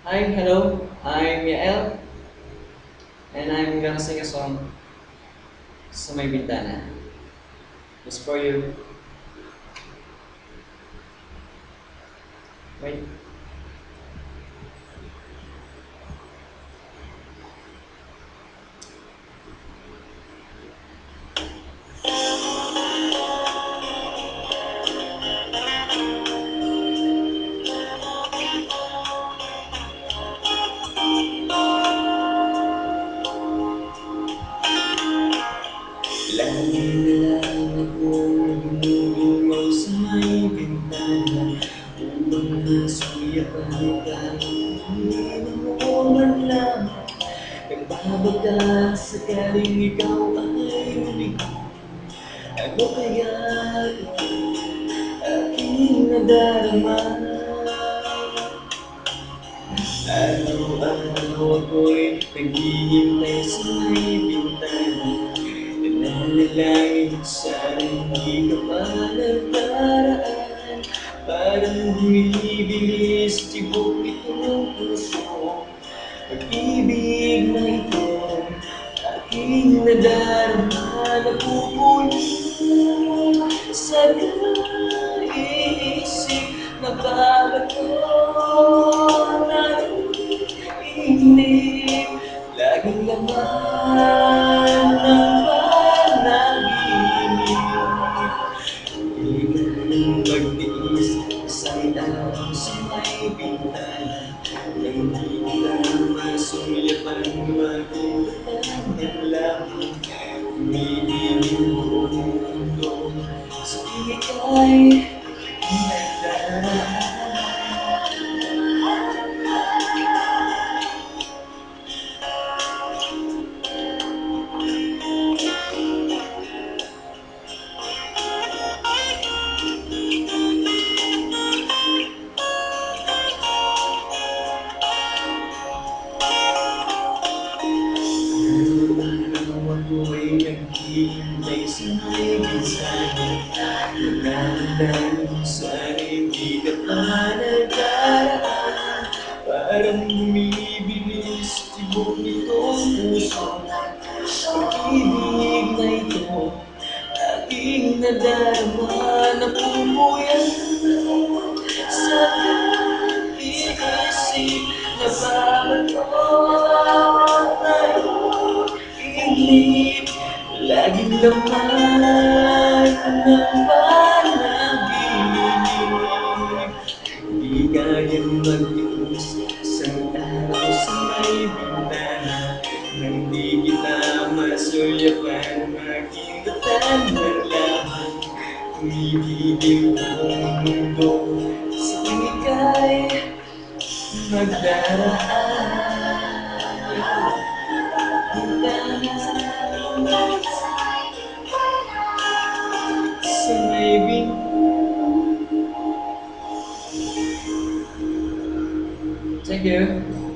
Hi, hello. I'm Yael, and I'm gonna sing a song sa may bintana. Just for you. Wait. Lagi na lang akong gumugulong sa may bintana upang masuyapan ka. Hindi mo man lang nagbabaka sakaling ikaw ay lumigo. Ano kaya aking nadarama? Araw-araw ako'y naghihintay sa may bintana. Nananalangin sana hindi ka pa nagdaraan. Parang bumibilis tibok itong puso. Pag-ibig na ito aking nadarama. Napupuno sa kaisip. Nababato ng inip. Laging laman ng panaginip. Hindi ka nang magtiis, isang araw sa may bintana. Nang di kita masuyapan, magkutatan ng lamang. Umiibig buong mundo, sa ika'y nagdaraan. Araw-araw ako'y naghihintay sa may bintana. Nananalangin sana hindi ka pa nagdaraan. Parang bumibilis tibok nitong puso. Pag-ibig na ito aking nadarama. Napumuyan sa kaisip. Nababato tayo inip. Laging laman ng panaginip. Di kayang magtiis isang araw sa may bintana. Nang di kita masuyapan, makingatan ng lamang. Umibigil ang mundo sa ika'y magdaraan. Bintana sa may bintana. Thank you.